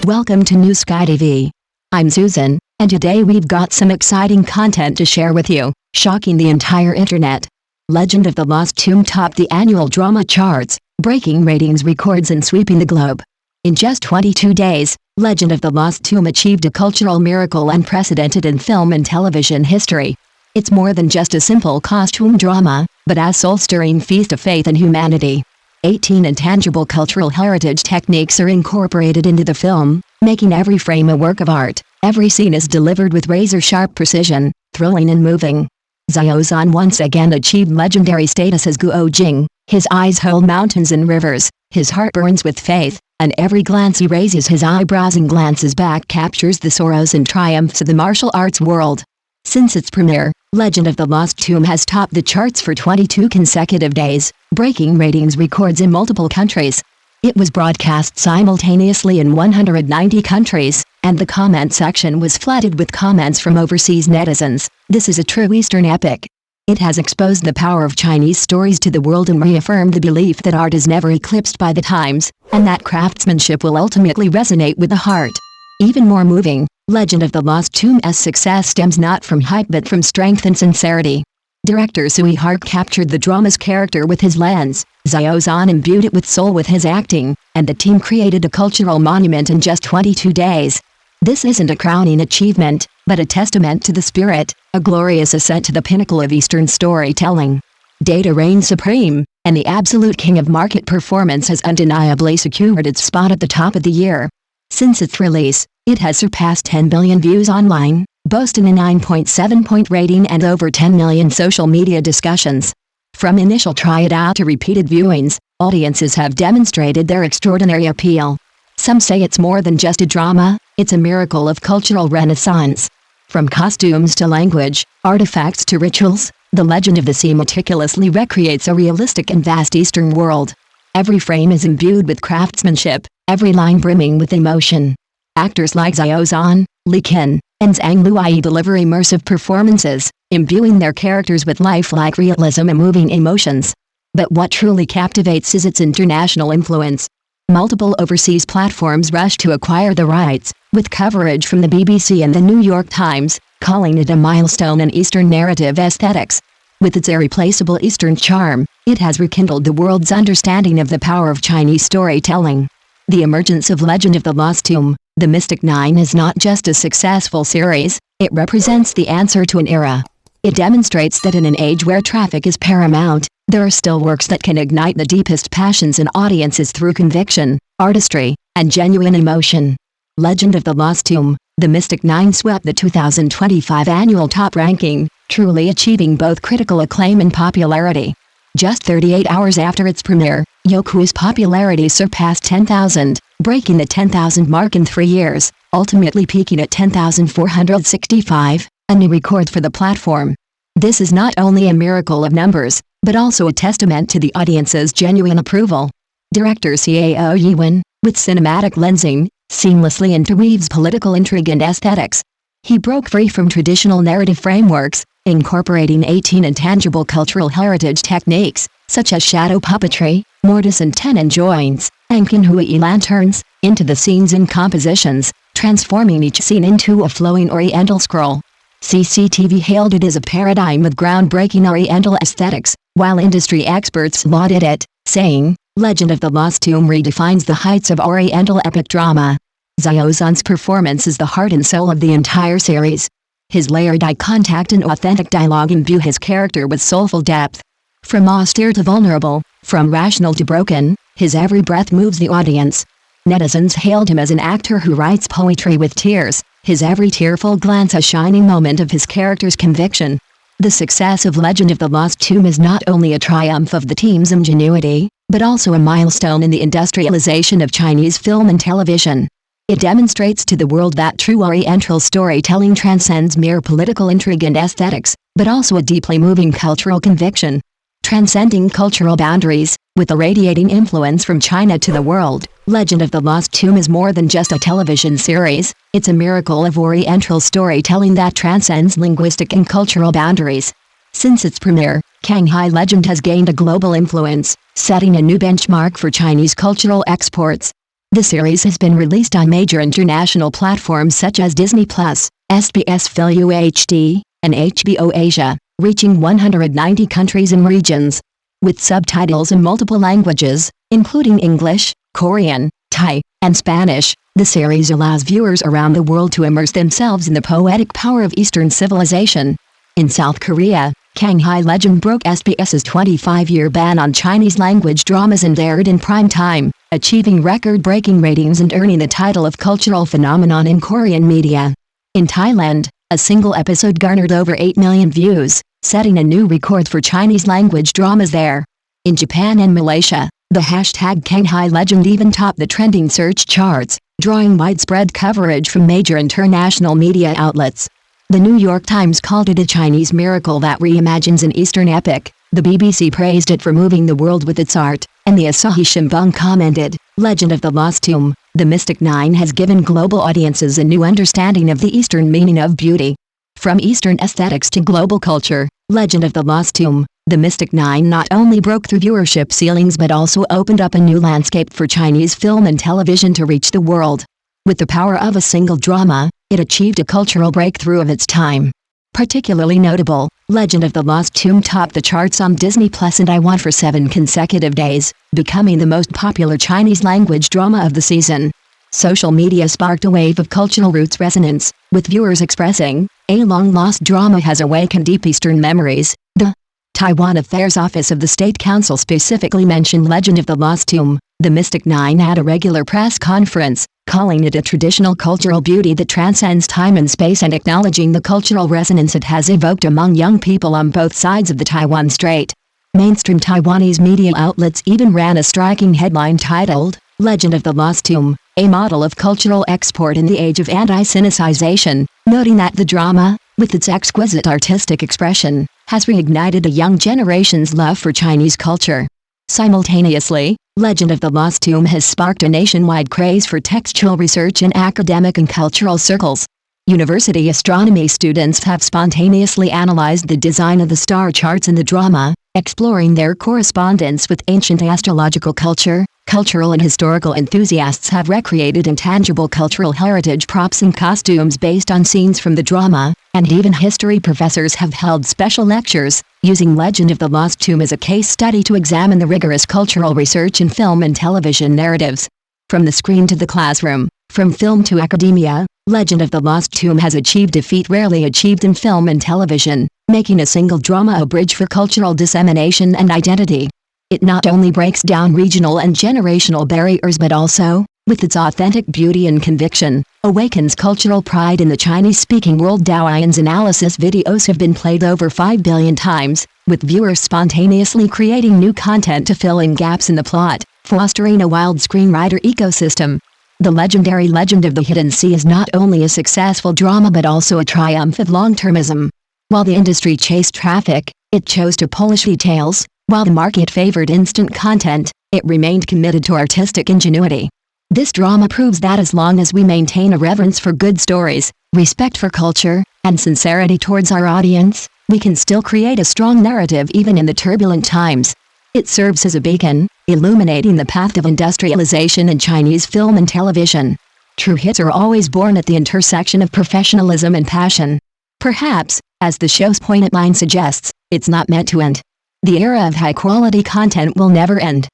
Welcome to New Sky TV. I'm Susan, and today we've got some exciting content to share with you, shocking the entire internet. Legend of the Lost Tomb topped the annual drama charts, breaking ratings records and sweeping the globe. In just 22 days, Legend of the Lost Tomb achieved a cultural miracle unprecedented in film and television history. It's more than just a simple costume drama, but a soul-stirring feast of faith and humanity. 18 intangible cultural heritage techniques are incorporated into the film, making every frame a work of art. Every scene is delivered with razor-sharp precision, thrilling and moving. Xiao Zhan once again achieved legendary status as Guo Jing. His eyes hold mountains and rivers, his heart burns with faith, and every glance he raises his eyebrows and glances back captures the sorrows and triumphs of the martial arts world. Since its premiere, Legend of the Lost Tomb has topped the charts for 22 consecutive days, breaking ratings records in multiple countries. It was broadcast simultaneously in 190 countries, and the comment section was flooded with comments from overseas netizens. This is a true Eastern epic. It has exposed the power of Chinese stories to the world and reaffirmed the belief that art is never eclipsed by the times, and that craftsmanship will ultimately resonate with the heart. Even more moving, Legend of the Lost Tomb's success stems not from hype but from strength and sincerity. Director Sui Hark captured the drama's character with his lens, Xiao Zhan imbued it with soul with his acting, and the team created a cultural monument in just 22 days. This isn't a crowning achievement, but a testament to the spirit, a glorious ascent to the pinnacle of Eastern storytelling. Data reigns supreme, and the absolute king of market performance has undeniably secured its spot at the top of the year. Since its release, it has surpassed 10 billion views online, boasting a 9.7-point rating and over 10 million social media discussions. From initial try-it-out to repeated viewings, audiences have demonstrated their extraordinary appeal. Some say it's more than just a drama, it's a miracle of cultural renaissance. From costumes to language, artifacts to rituals, the Legend of the Sea meticulously recreates a realistic and vast Eastern world. Every frame is imbued with craftsmanship, every line brimming with emotion. Actors like Xiao Zhan, Li Qin, and Zhang Luai deliver immersive performances, imbuing their characters with lifelike realism and moving emotions. But what truly captivates is its international influence. Multiple overseas platforms rush to acquire the rights, with coverage from the BBC and the New York Times, calling it a milestone in Eastern narrative aesthetics. With its irreplaceable Eastern charm, it has rekindled the world's understanding of the power of Chinese storytelling. The emergence of Legend of the Lost Tomb, The Mystic Nine is not just a successful series, it represents the answer to an era. It demonstrates that in an age where traffic is paramount, there are still works that can ignite the deepest passions in audiences through conviction, artistry, and genuine emotion. Legend of the Lost Tomb, The Mystic Nine swept the 2025 annual top ranking, truly achieving both critical acclaim and popularity. Just 38 hours after its premiere, Youku's popularity surpassed 10,000, breaking the 10,000 mark in 3 years, ultimately peaking at 10,465, a new record for the platform. This is not only a miracle of numbers, but also a testament to the audience's genuine approval. Director Cao Yiwen, with cinematic lensing, seamlessly interweaves political intrigue and aesthetics. He broke free from traditional narrative frameworks, incorporating 18 intangible cultural heritage techniques, such as shadow puppetry, mortise and tenon joints, and Kanhui lanterns, into the scenes and compositions, transforming each scene into a flowing oriental scroll. CCTV hailed it as a paradigm with groundbreaking oriental aesthetics, while industry experts lauded it, saying, "Legend of the Lost Tomb redefines the heights of oriental epic drama." Xiao Zhan's performance is the heart and soul of the entire series. His layered eye contact and authentic dialogue imbue his character with soulful depth. From austere to vulnerable, from rational to broken, his every breath moves the audience. Netizens hailed him as an actor who writes poetry with tears, his every tearful glance a shining moment of his character's conviction. The success of Legend of the Lost Tomb is not only a triumph of the team's ingenuity, but also a milestone in the industrialization of Chinese film and television. It demonstrates to the world that true Oriental storytelling transcends mere political intrigue and aesthetics, but also a deeply moving cultural conviction. Transcending cultural boundaries, with a radiating influence from China to the world, Legend of the Lost Tomb is more than just a television series, it's a miracle of Oriental storytelling that transcends linguistic and cultural boundaries. Since its premiere, Shanghai Legend has gained a global influence, setting a new benchmark for Chinese cultural exports. The series has been released on major international platforms such as Disney+, SBS Film UHD, and HBO Asia, reaching 190 countries and regions. With subtitles in multiple languages, including English, Korean, Thai, and Spanish, the series allows viewers around the world to immerse themselves in the poetic power of Eastern civilization. In South Korea, Shanghai Legend broke SBS's 25-year ban on Chinese-language dramas and aired in prime time, achieving record-breaking ratings and earning the title of cultural phenomenon in Korean media. In Thailand, a single episode garnered over 8 million views, setting a new record for Chinese-language dramas there. In Japan and Malaysia, the hashtag Shanghai Legend even topped the trending search charts, drawing widespread coverage from major international media outlets. The New York Times called it a Chinese miracle that reimagines an Eastern epic, the BBC praised it for moving the world with its art, and the Asahi Shimbun commented, "Legend of the Lost Tomb, The Mystic Nine has given global audiences a new understanding of the Eastern meaning of beauty. From Eastern aesthetics to global culture, Legend of the Lost Tomb, The Mystic Nine not only broke through viewership ceilings but also opened up a new landscape for Chinese film and television to reach the world. With the power of a single drama, it achieved a cultural breakthrough of its time. Particularly notable, Legend of the Lost Tomb topped the charts on Disney+ and Taiwan for 7 consecutive days, becoming the most popular Chinese-language drama of the season. Social media sparked a wave of cultural roots resonance, with viewers expressing, "A long-lost drama has awakened deep Eastern memories." The Taiwan Affairs Office of the State Council specifically mentioned Legend of the Lost Tomb, The Mystic Nine at a regular press conference, calling it a traditional cultural beauty that transcends time and space and acknowledging the cultural resonance it has evoked among young people on both sides of the Taiwan Strait. Mainstream Taiwanese media outlets even ran a striking headline titled, "Legend of the Lost Tomb, a model of cultural export in the age of anti-Sinicization," noting that the drama, with its exquisite artistic expression, has reignited a young generation's love for Chinese culture. Simultaneously, Legend of the Lost Tomb has sparked a nationwide craze for textual research in academic and cultural circles. University astronomy students have spontaneously analyzed the design of the star charts in the drama, exploring their correspondence with ancient astrological culture. Cultural and historical enthusiasts have recreated intangible cultural heritage props and costumes based on scenes from the drama, and even history professors have held special lectures, using Legend of the Lost Tomb as a case study to examine the rigorous cultural research in film and television narratives. From the screen to the classroom, from film to academia, Legend of the Lost Tomb has achieved a feat rarely achieved in film and television, making a single drama a bridge for cultural dissemination and identity. It not only breaks down regional and generational barriers but also, with its authentic beauty and conviction, awakens cultural pride in the Chinese-speaking world. Douyin analysis videos have been played over 5 billion times, with viewers spontaneously creating new content to fill in gaps in the plot, fostering a wild screenwriter ecosystem. The legendary Legend of the Hidden Sea is not only a successful drama but also a triumph of long-termism. While the industry chased traffic, it chose to polish details. While the market favored instant content, it remained committed to artistic ingenuity. This drama proves that as long as we maintain a reverence for good stories, respect for culture, and sincerity towards our audience, we can still create a strong narrative even in the turbulent times. It serves as a beacon, illuminating the path of industrialization in Chinese film and television. True hits are always born at the intersection of professionalism and passion. Perhaps, as the show's poignant line suggests, it's not meant to end. The era of high-quality content will never end.